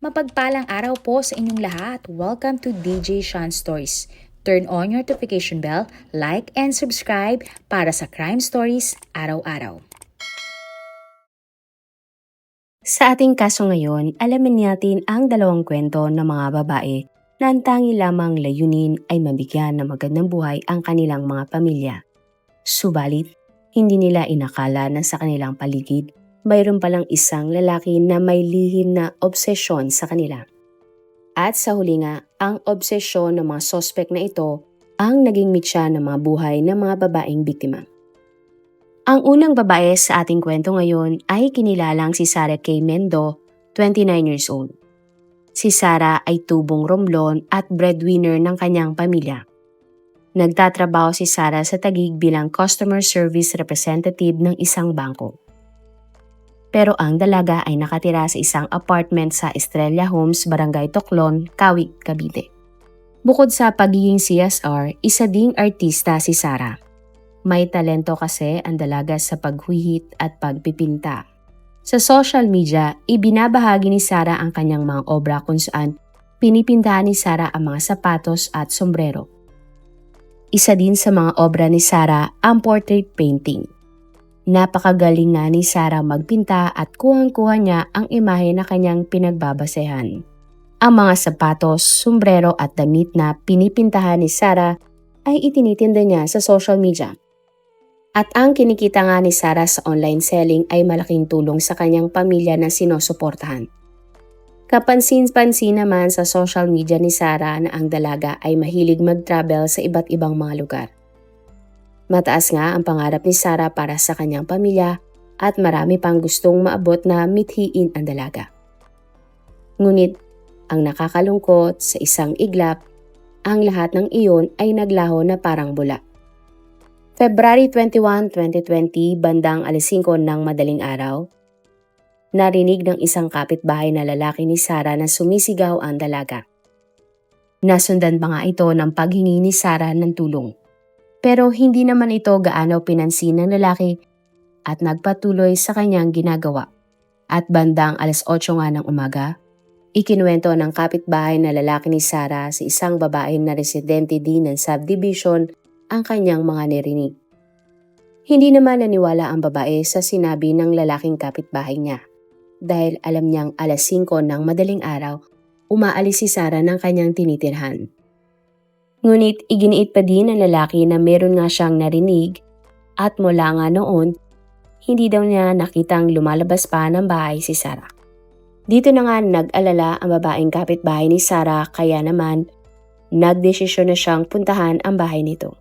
Mapagpalang araw po sa inyong lahat. Welcome to DJ Sean Stories. Turn on your notification bell, like and subscribe para sa crime stories araw-araw. Sa ating kaso ngayon, alamin natin ang dalawang kwento ng mga babae na ang tangi lamang layunin ay mabigyan ng magandang buhay ang kanilang mga pamilya. Subalit, hindi nila inakala na sa kanilang paligid mayroon palang isang lalaki na may lihim na obsesyon sa kanila. At sa huli nga, ang obsesyon ng mga sospek na ito ang naging mitya ng mga buhay ng mga babaeng biktima. Ang unang babae sa ating kwento ngayon ay kinilalang si Sarah K. Mendo, 29 years old. Si Sarah ay tubong Romblon at breadwinner ng kanyang pamilya. Nagtatrabaho si Sarah sa Taguig bilang customer service representative ng isang bangko. Pero ang dalaga ay nakatira sa isang apartment sa Estrella Homes, Barangay Toclon, Kawit, Cavite. Bukod sa pagiging CSR, isa ding artista si Sarah. May talento kasi ang dalaga sa paghuhit at pagpipinta. Sa social media, ibinabahagi ni Sarah ang kanyang mga obra kung saan pinipintahan ni Sarah ang mga sapatos at sombrero. Isa din sa mga obra ni Sarah ang portrait painting. Napakagaling nga ni Sarah magpinta at kuhang-kuha niya ang imahe na kanyang pinagbabasehan. Ang mga sapatos, sombrero at damit na pinipintahan ni Sarah ay itinitinda niya sa social media. At ang kinikita nga ni Sarah sa online selling ay malaking tulong sa kanyang pamilya na sinusuportahan. Kapansin-pansin naman sa social media ni Sarah na ang dalaga ay mahilig mag-travel sa iba't ibang mga lugar. Mataas nga ang pangarap ni Sarah para sa kanyang pamilya at marami pang gustong maabot na mithiin ang dalaga. Ngunit ang nakakalungkot sa isang iglap, ang lahat ng iyon ay naglaho na parang bula. February 21, 2020, bandang 5:00 ng madaling araw, narinig ng isang kapitbahay na lalaki ni Sarah na sumisigaw ang dalaga. Nasundan pa nga ito ng paghingi ni Sarah ng tulong. Pero hindi naman ito gaano pinansin ng lalaki at nagpatuloy sa kanyang ginagawa. At bandang 8:00 nga ng umaga, ikinuwento ng kapitbahay na lalaki ni Sarah sa isang babae na residente din ng subdivision ang kanyang mga narinig. Hindi naman naniwala ang babae sa sinabi ng lalaking kapitbahay niya dahil alam niyang 5:00 ng madaling araw, umaalis si Sarah ng kanyang tinitirhan. Ngunit iginiit pa din ng lalaki na meron nga siyang narinig at mula nga noon, hindi daw niya nakitang lumalabas pa ng bahay si Sarah. Dito na nga nag-alala ang babaeng kapitbahay ni Sarah kaya naman nagdesisyon na siyang puntahan ang bahay nito.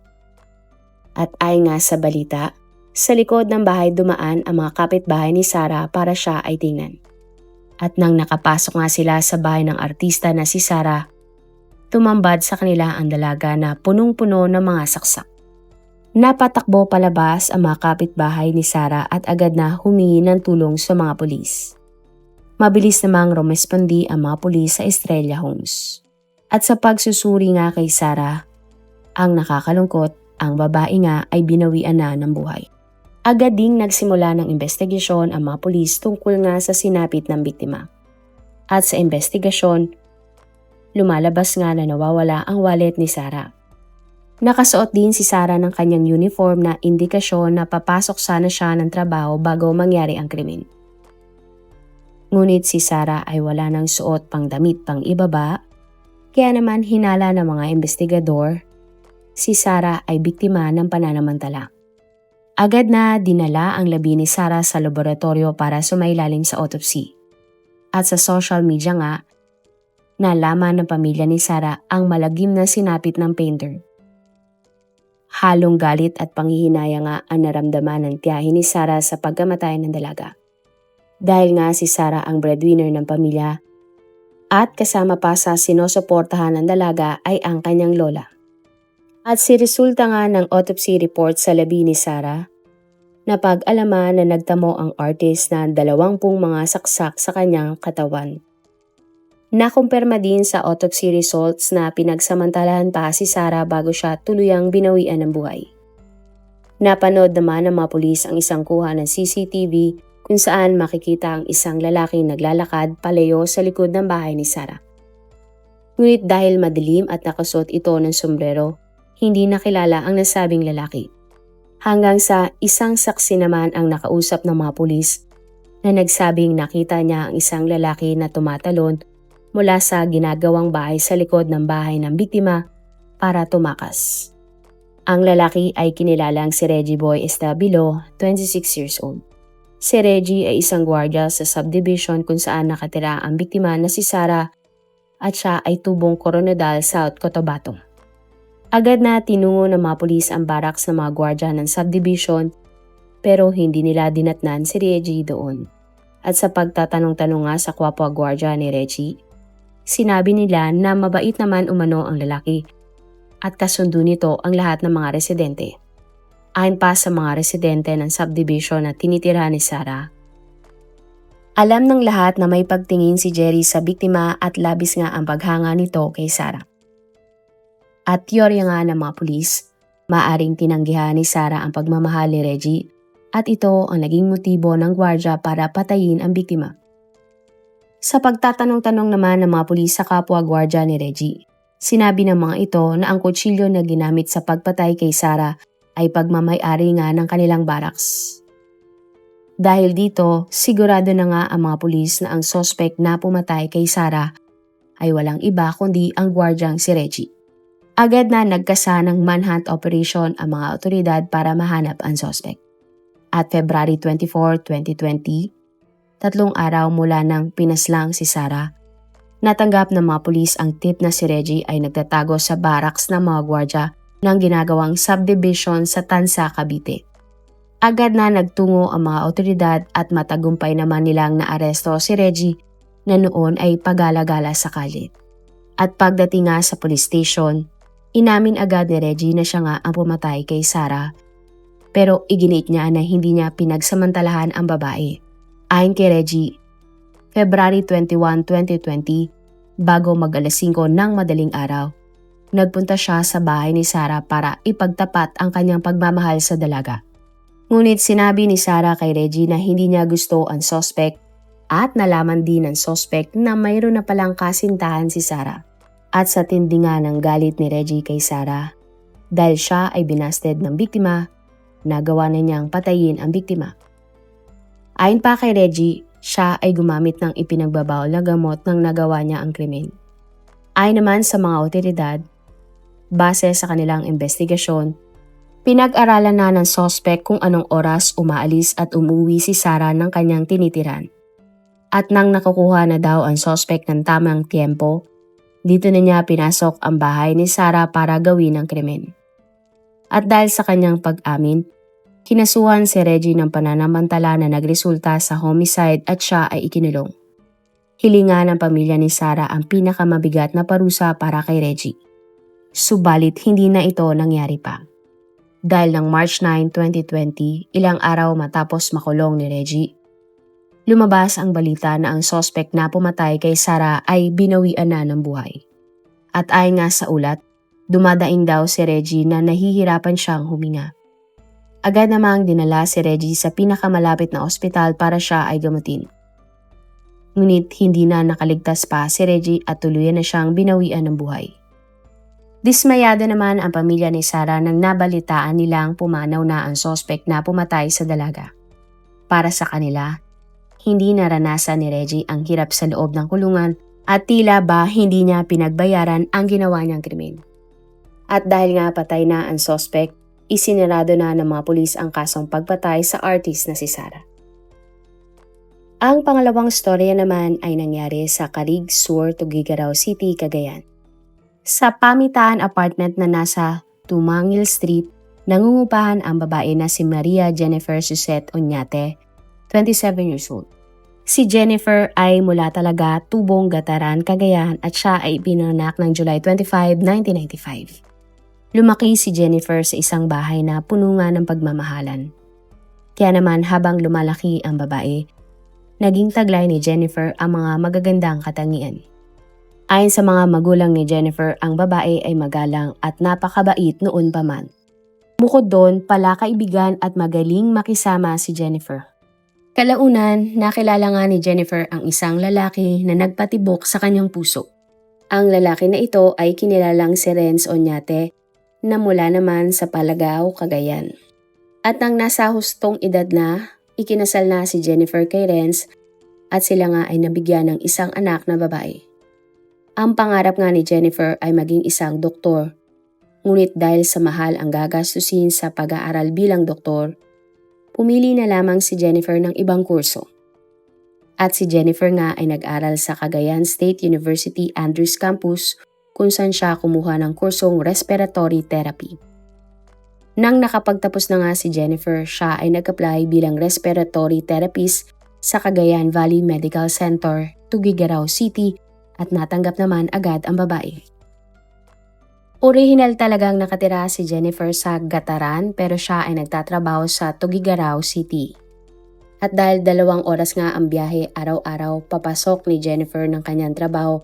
At ay nga sa balita, sa likod ng bahay dumaan ang mga kapitbahay ni Sarah para siya ay tingnan. At nang nakapasok nga sila sa bahay ng artista na si Sarah, tumambad sa kanila ang dalaga na punong-puno ng mga saksak. Napatakbo palabas ang mga kapitbahay ni Sarah at agad na humingi ng tulong sa mga pulis. Mabilis namang rumespondi ang mga pulis sa Estrella Homes. At sa pagsusuri nga kay Sarah, ang nakakalungkot, ang babae nga ay binawian na ng buhay. Agad ding nagsimula ng investigasyon ang mga pulis tungkol nga sa sinapit ng biktima. At sa investigasyon, lumalabas nga na nawawala ang wallet ni Sarah. Nakasuot din si Sarah ng kanyang uniform na indikasyon na papasok sana siya ng trabaho bago mangyari ang krimen. Ngunit si Sarah ay wala nang suot pang damit pang ibaba, kaya naman hinala ng mga investigador, si Sarah ay biktima ng pananamantala. Agad na dinala ang labi ni Sarah sa laboratorio para sumailalim sa autopsy. At sa social media nga, nalaman ng pamilya ni Sarah ang malagim na sinapit ng painter. Halong galit at panghihinaya nga ang naramdaman ng tiyahin ni Sarah sa pagkamatay ng dalaga. Dahil nga si Sarah ang breadwinner ng pamilya at kasama pa sa sinusuportahan ng dalaga ay ang kanyang lola. At si resulta nga ng autopsy report sa labi ni Sarah, napag-alaman na nagtamo ang artist na 20 mga saksak sa kanyang katawan. Nakumpirma din sa autopsy results na pinagsamantalahan pa si Sarah bago siya tuluyang binawian ng buhay. Napanood naman ng mga pulis ang isang kuha ng CCTV kung saan makikita ang isang lalaking naglalakad palayo sa likod ng bahay ni Sarah. Ngunit dahil madilim at nakasuot ito ng sombrero, hindi nakilala ang nasabing lalaki. Hanggang sa isang saksi naman ang nakausap ng mga pulis na nagsabing nakita niya ang isang lalaki na tumatalon mula sa ginagawang bahay sa likod ng bahay ng biktima para tumakas. Ang lalaki ay kinilalang si Reggie Boy Estabilo, 26 years old. Si Reggie ay isang gwardiya sa subdivision kung saan nakatira ang biktima na si Sarah at siya ay tubong Coronadal, South Cotabato. Agad na tinungo ng mga pulis ang barracks ng mga gwardiya ng subdivision pero hindi nila dinatnan si Reggie doon. At sa pagtatanong-tanong nga sa kapwa gwardiya ni Reggie, sinabi nila na mabait naman umano ang lalaki at kasundo nito ang lahat ng mga residente. Ayon pa sa mga residente ng subdivision na tinitira ni Sarah, alam ng lahat na may pagtingin si Jerry sa biktima at labis nga ang paghanga nito kay Sarah. At teorya nga ng mga pulis, maaring tinanggihan ni Sarah ang pagmamahal ni Reggie at ito ang naging motibo ng gwardya para patayin ang biktima. Sa pagtatanong-tanong naman ng mga pulis sa kapwa gwardya ni Reggie, sinabi ng mga ito na ang kutsilyo na ginamit sa pagpatay kay Sarah ay pagmamay-ari nga ng kanilang barracks. Dahil dito, sigurado na nga ang mga pulis na ang suspect na pumatay kay Sarah ay walang iba kundi ang gwardyang si Reggie. Agad na nagkasa ng manhunt operation ang mga otoridad para mahanap ang suspect. At February 24, 2020, 3 araw mula nang pinaslang si Sarah, natanggap ng mga pulis ang tip na si Reggie ay nagtatago sa barracks ng mga gwardya ng ginagawang subdivision sa Tansa, Cavite. Agad na nagtungo ang mga otoridad at matagumpay naman nilang naaresto si Reggie na noon ay pagala-gala sa kalye. At pagdating nga sa police station, inamin agad ni Reggie na siya nga ang pumatay kay Sarah pero iginit niya na hindi niya pinagsamantalahan ang babae. Ayon kay Reggie, February 21, 2020, bago mag-alas 5 ng madaling araw, nagpunta siya sa bahay ni Sarah para ipagtapat ang kanyang pagmamahal sa dalaga. Ngunit sinabi ni Sarah kay Reggie na hindi niya gusto ang suspect at nalaman din ng suspect na mayroon na palang kasintahan si Sarah. At sa tindi nga ng galit ni Reggie kay Sarah, dahil siya ay binasted ng biktima, nagawa na niyang patayin ang biktima. Ayon pa kay Reggie, siya ay gumamit ng ipinagbabawal na gamot nang nagawa niya ang krimen. Ayon naman sa mga otoridad, base sa kanilang investigasyon, pinag-aralan na ng suspect kung anong oras umaalis at umuwi si Sarah ng kanyang tinitiran. At nang nakukuha na daw ang suspect ng tamang tiempo, dito na niya pinasok ang bahay ni Sarah para gawin ang krimen. At dahil sa kanyang pag-amin, kinasuhan si Reggie ng pananamantala na nagresulta sa homicide at siya ay ikinulong. Hilingan ng pamilya ni Sarah ang pinakamabigat na parusa para kay Reggie. Subalit hindi na ito nangyari pa. Dahil ng March 9, 2020, ilang araw matapos makulong ni Reggie, lumabas ang balita na ang suspect na pumatay kay Sarah ay binawian na ng buhay. At ayon nga sa ulat, dumadaing daw si Reggie na nahihirapan siyang huminga. Agad namang dinala si Reggie sa pinakamalapit na ospital para siya ay gamutin. Ngunit hindi na nakaligtas pa si Reggie at tuluyan na siyang binawian ng buhay. Dismayado naman ang pamilya ni Sarah nang nabalitaan nilang pumanaw na ang suspect na pumatay sa dalaga. Para sa kanila, hindi naranasan ni Reggie ang hirap sa loob ng kulungan at tila ba hindi niya pinagbayaran ang ginawa niyang krimen. At dahil nga patay na ang suspect, isinarado na ng mga pulis ang kasong pagpatay sa artist na si Sarah. Ang pangalawang storya naman ay nangyari sa Carig Sur, Tuguegarao City, Cagayan. Sa pamitaan apartment na nasa Tumangil Street, nangungupahan ang babae na si Maria Jennifer Suzette Oñate, 27 years old. Si Jennifer ay mula talaga Tubong, Gataran, Cagayan at siya ay pinanganak ng July 25, 1995. Lumaki si Jennifer sa isang bahay na puno nga ng pagmamahalan. Kaya naman habang lumalaki ang babae, naging taglay ni Jennifer ang mga magagandang katangian. Ayon sa mga magulang ni Jennifer, ang babae ay magalang at napakabait noon pa man. Bukod doon, palakaibigan at magaling makisama si Jennifer. Kalaunan, nakilala nga ni Jennifer ang isang lalaki na nagpatibok sa kanyang puso. Ang lalaki na ito ay kinilalang si Renz Oñate na mula naman sa Palagao, Cagayan. At nang nasa hustong edad na, ikinasal na si Jennifer kay Renz at sila nga ay nabigyan ng isang anak na babae. Ang pangarap nga ni Jennifer ay maging isang doktor. Ngunit dahil sa mahal ang gagastusin sa pag-aaral bilang doktor, pumili na lamang si Jennifer ng ibang kurso. At si Jennifer nga ay nag-aral sa Cagayan State University Andrews Campus kung saan siya kumuha ng kursong respiratory therapy. Nang nakapagtapos na nga si Jennifer, siya ay nag-apply bilang respiratory therapist sa Cagayan Valley Medical Center, Tuguegarao City at natanggap naman agad ang babae. Orihinal talagang nakatira si Jennifer sa Gataran pero siya ay nagtatrabaho sa Tuguegarao City. At dahil 2 oras nga ang biyahe araw-araw papasok ni Jennifer ng kanyang trabaho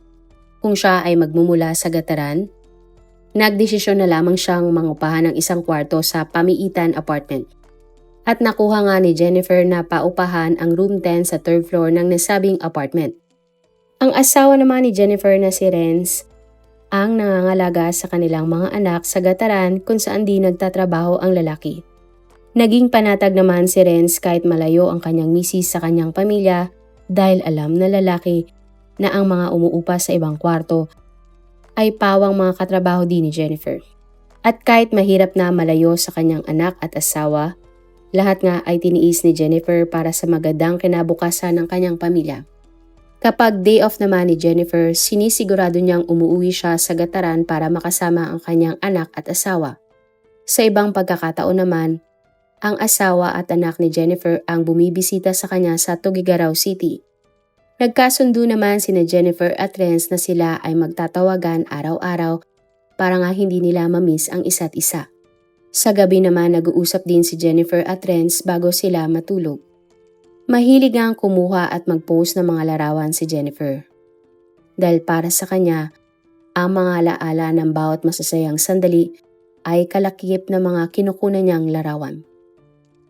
kung siya ay magmumula sa Gataran, nagdesisyon na lamang siyang mangupahan ng isang kwarto sa Pamiitan Apartment. At nakuha nga ni Jennifer na paupahan ang room 10 sa 3rd floor ng nasabing apartment. Ang asawa naman ni Jennifer na si Renz ang nangangalaga sa kanilang mga anak sa Gataran kung saan di nagtatrabaho ang lalaki. Naging panatag naman si Renz kahit malayo ang kanyang misis sa kanyang pamilya dahil alam na lalaki na ang mga umuupa sa ibang kwarto ay pawang mga katrabaho din ni Jennifer. At kahit mahirap na malayo sa kanyang anak at asawa, lahat nga ay tiniis ni Jennifer para sa magandang kinabukasan ng kanyang pamilya. Kapag day off naman ni Jennifer, sinisigurado niyang umuwi siya sa Gataran para makasama ang kanyang anak at asawa. Sa ibang pagkakataon naman, ang asawa at anak ni Jennifer ang bumibisita sa kanya sa Tuguegarao City. Nagkasundo naman sina Jennifer at Renz na sila ay magtatawagan araw-araw para nga hindi nila mamiss ang isa't isa. Sa gabi naman nag-uusap din si Jennifer at Renz bago sila matulog. Mahilig ang kumuha at mag-post ng mga larawan si Jennifer. Dahil para sa kanya, ang mga alaala ng bawat masasayang sandali ay kalakip na mga kinukunan niyang larawan.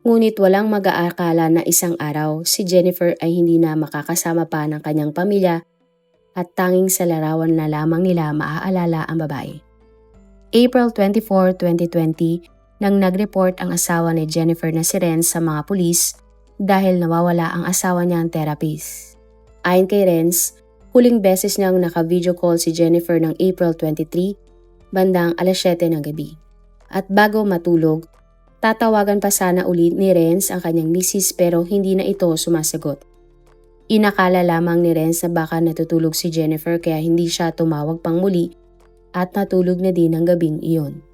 Ngunit walang mag-aakala na isang araw si Jennifer ay hindi na makakasama pa ng kanyang pamilya at tanging sa larawan na lamang nila maaalala ang babae. April 24, 2020, nang nag-report ang asawa ni Jennifer na si Renz sa mga pulis dahil nawawala ang asawa niyang therapist. Ayon kay Renz, huling beses niyang naka-video call si Jennifer ng April 23, bandang 7:00 ng gabi. At bago matulog, tatawagan pa sana ulit ni Renz ang kanyang misis pero hindi na ito sumasagot. Inakala lamang ni Renz na baka natutulog si Jennifer kaya hindi siya tumawag pang muli at natulog na din ang gabing iyon.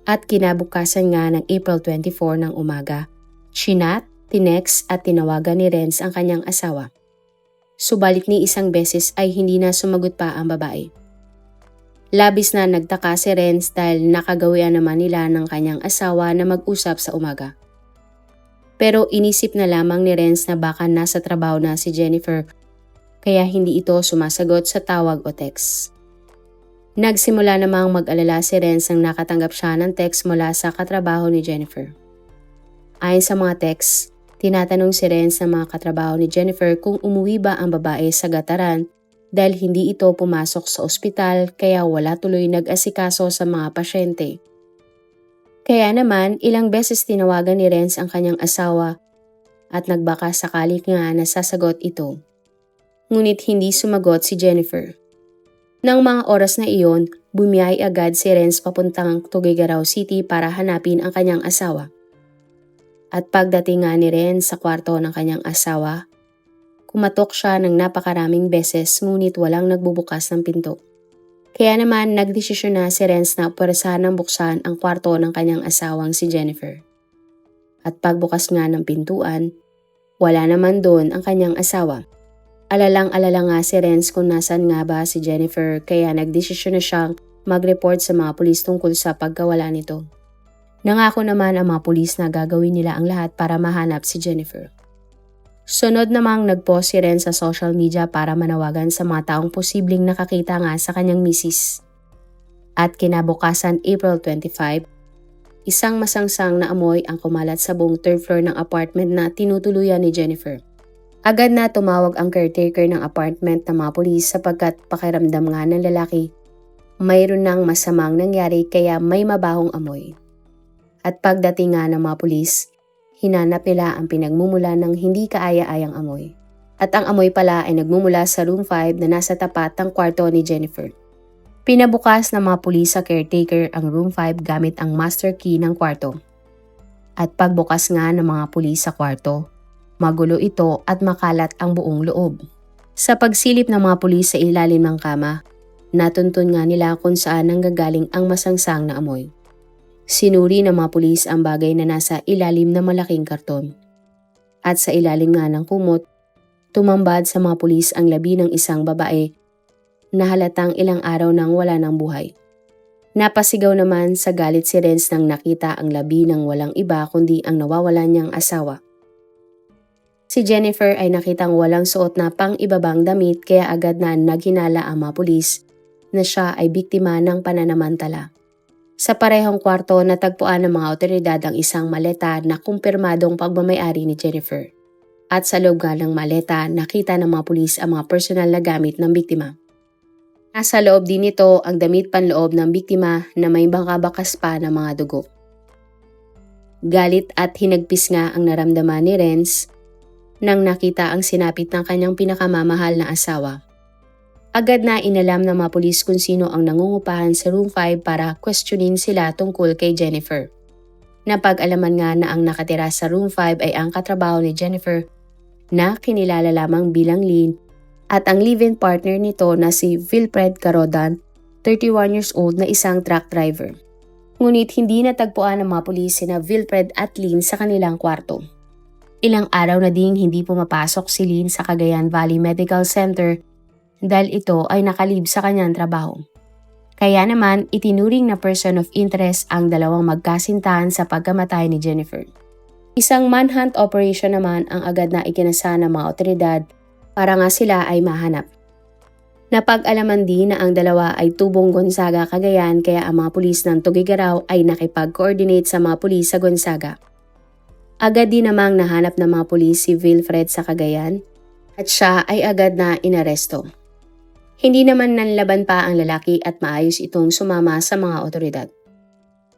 At kinabukasan nga ng April 24 ng umaga, chinat, tinext at tinawagan ni Renz ang kanyang asawa. Subalit ni isang beses ay hindi na sumagot pa ang babae. Labis na nagtaka si Renz dahil nakagawian naman nila ng kanyang asawa na mag-usap sa umaga. Pero inisip na lamang ni Renz na baka nasa trabaho na si Jennifer kaya hindi ito sumasagot sa tawag o text. Nagsimula namang mag-alala si Renz nang nakatanggap siya ng text mula sa katrabaho ni Jennifer. Ayon sa mga text, tinatanong si Renz ng mga katrabaho ni Jennifer kung umuwi ba ang babae sa Gataran dahil hindi ito pumasok sa ospital kaya wala tuloy nag-asikaso sa mga pasyente. Kaya naman ilang beses tinawagan ni Renz ang kanyang asawa at nagbaka sakali nga na sasagot ito. Ngunit hindi sumagot si Jennifer. Nang mga oras na iyon, bumiyay agad si Renz papuntang Tuguegarao City para hanapin ang kanyang asawa. At pagdating nga ni Renz sa kwarto ng kanyang asawa, kumatok siya ng napakaraming beses ngunit walang nagbubukas ng pinto. Kaya naman nagdesisyon na si Renz na puwersahan ng buksan ang kwarto ng kanyang asawang si Jennifer. At pagbukas nga ng pintuan, wala naman doon ang kanyang asawa. Alalang-alala nga si Renz kung nasan nga ba si Jennifer kaya nagdesisyon na siyang mag-report sa mga pulis tungkol sa pagkawala nito. Nangako naman ang mga pulis na gagawin nila ang lahat para mahanap si Jennifer. Sunod namang nag-post si Renz sa social media para manawagan sa mga taong posibleng nakakita nga sa kanyang misis. At kinabukasan April 25, Isang masangsang na amoy ang kumalat sa buong third floor ng apartment na tinutuluyan ni Jennifer. Agad na tumawag ang caretaker ng apartment ng mga pulis sapagkat pakiramdam nga ng lalaki mayroon ng masamang nangyari kaya may mabahong amoy. At pagdating nga ng mga pulis, hinanap nila ang pinagmumula ng hindi kaaya-ayang amoy. At ang amoy pala ay nagmumula sa room 5 na nasa tapat ng kwarto ni Jennifer. Pinabukas ng mga pulis sa caretaker ang room 5 gamit ang master key ng kwarto. At pagbukas nga ng mga pulis sa kwarto, magulo ito at makalat ang buong loob. Sa pagsilip ng mga pulis sa ilalim ng kama, natuntun nga nila kung saan nanggagaling ang masangsang na amoy. Sinuri ng mga pulis ang bagay na nasa ilalim ng malaking karton. At sa ilalim nga ng kumot, tumambad sa mga pulis ang labi ng isang babae na halatang ilang araw nang wala ng buhay. Napasigaw naman sa galit si Renz nang nakita ang labi ng walang iba kundi ang nawawalan niyang asawa. Si Jennifer ay nakitang walang suot na pang-ibabang damit kaya agad na naghinala ang mga pulis na siya ay biktima ng pananamantala. Sa parehong kwarto natagpuan ng mga otoridad ang isang maleta na kumpirmadong pagmamayari ni Jennifer. At sa loob nga ng maleta nakita ng mga pulis ang mga personal na gamit ng biktima. Nasa loob din nito ang damit panloob ng biktima na may bangkabakas pa ng mga dugo. Galit at hinagpis nga ang naramdaman ni Renz nang nakita ang sinapit ng kanyang pinakamamahal na asawa. Agad na inalam ng mga pulis kung sino ang nangungupahan sa room 5 para questionin sila tungkol kay Jennifer. Napag-alaman nga na ang nakatira sa room 5 ay ang katrabaho ni Jennifer na kinilala lamang bilang Lynn at ang live-in partner nito na si Wilfred Carodan, 31 years old na isang truck driver. Ngunit hindi natagpuan ng mga pulis sina Wilfred at Lynn sa kanilang kwarto. Ilang araw na ding hindi pumapasok si Lynn sa Cagayan Valley Medical Center dahil ito ay nakalib sa kanyang trabaho. Kaya naman itinuring na person of interest ang dalawang magkasintahan sa pagkamatay ni Jennifer. Isang manhunt operation naman ang agad na ikinasa ng mga otoridad para nga sila ay mahanap. Napag-alaman din na ang dalawa ay tubong Gonzaga, Cagayan kaya ang mga pulis ng Tugigaraw ay nakipag-coordinate sa mga pulis sa Gonzaga. Agad din namang nahanap ng mga pulis si Wilfred sa Cagayan at siya ay agad na inaresto. Hindi naman nanlaban pa ang lalaki at maayos itong sumama sa mga otoridad.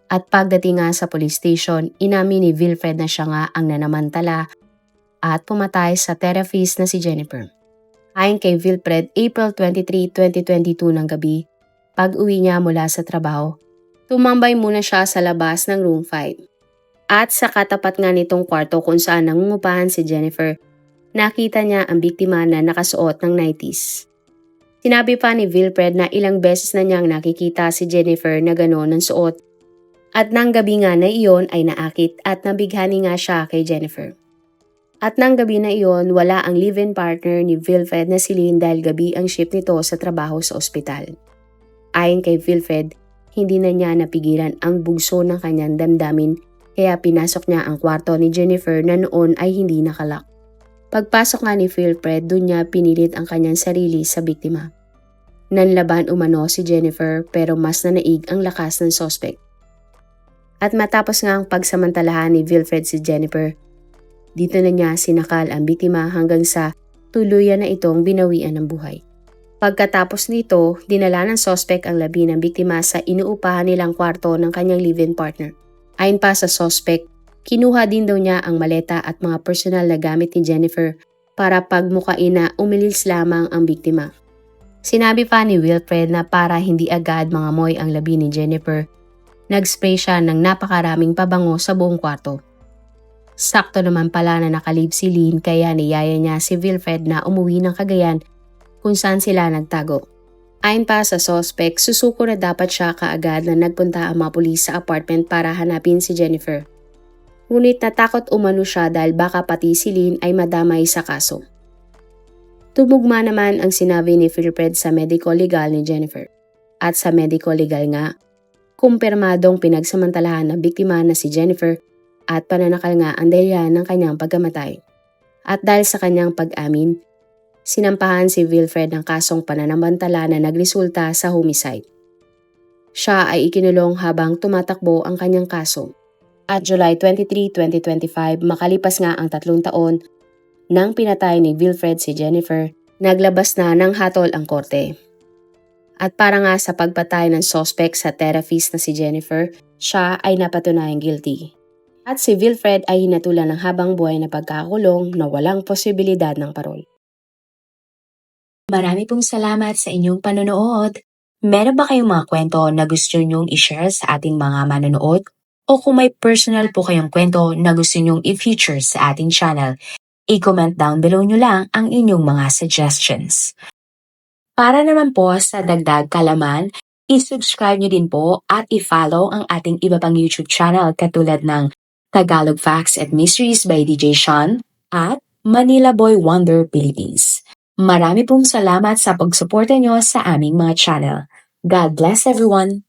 At pagdating nga sa police station, inamin ni Wilfred na siya nga ang nanamantala at pumatay sa therapist na si Jennifer. Ayon kay Wilfred, April 23, 2022 ng gabi, pag-uwi niya mula sa trabaho, tumambay muna siya sa labas ng room 5. At sa katapat nga nitong kwarto kung saan nangungupahan si Jennifer, nakita niya ang biktima na nakasuot ng 90s. Sinabi pa ni Wilfred na ilang beses na niyang nakikita si Jennifer na gano'n ng suot at nang gabi nga na iyon ay naakit at nabighani nga siya kay Jennifer. At nang gabi na iyon, wala ang live-in partner ni Wilfred na si Lynn dahil gabi ang shift nito sa trabaho sa ospital. Ayon kay Wilfred, hindi na niya napigilan ang bugso ng kanyang damdamin kaya pinasok niya ang kwarto ni Jennifer na noon ay hindi nakalak. Pagpasok nga ni Wilfred, doon niya pinilit ang kanyang sarili sa biktima. Nanlaban umano si Jennifer pero mas nanaig ang lakas ng suspect. At matapos nga ang pagsamantalahan ni Wilfred si Jennifer, dito na niya sinakal ang biktima hanggang sa tuluyan na itong binawian ng buhay. Pagkatapos nito, dinala ng suspect ang labi ng biktima sa inuupahan nilang kwarto ng kanyang live-in partner. Ayon pa sa suspect, kinuha din daw niya ang maleta at mga personal na gamit ni Jennifer para pagmukain na umilis lamang ang biktima. Sinabi pa ni Wilfred na para hindi agad mangamoy ang labi ni Jennifer, nag-spray siya ng napakaraming pabango sa buong kwarto. Sakto naman pala na nakalib si Lynn kaya niyaya niya si Wilfred na umuwi ng Cagayan kung saan sila nagtago. Ayon pa sa suspect, susuko na dapat siya kaagad na nagpunta ang mga pulis sa apartment para hanapin si Jennifer. Ngunit natakot umano siya dahil baka pati si Lynn ay madamay sa kaso. Tumugma naman ang sinabi ni Wilfred sa medical legal ni Jennifer. At sa medical legal nga, kumpirmadong pinagsamantalahan ng biktima na si Jennifer at pananakal nga ang dahilan ng kanyang pagkamatay. At dahil sa kanyang pag-amin, sinampahan si Wilfred ng kasong pananamantala na nagresulta sa homicide. Siya ay ikinulong habang tumatakbo ang kanyang kaso. At July 23, 2025, makalipas nga ang 3 taon nang pinatay ni Wilfred si Jennifer, naglabas na ng hatol ang korte. At para nga sa pagpatay ng suspect sa therapist na si Jennifer, siya ay napatunayang guilty. At si Wilfred ay hinatulan ng habang buhay na pagkakulong na walang posibilidad ng parol. Marami pong salamat sa inyong panonood. Meron ba kayong mga kwento na gusto nyong i-share sa ating mga manonood? O kung may personal po kayong kwento na gusto nyong i-feature sa ating channel, i-comment down below nyo lang ang inyong mga suggestions. Para naman po sa dagdag kalaman, i-subscribe nyo din po at i-follow ang ating iba pang YouTube channel katulad ng Tagalog Facts and Mysteries by DJ Sean at Manila Boy Wonder Philippines. Marami pong salamat sa pagsuporta nyo sa aming mga channel. God bless everyone!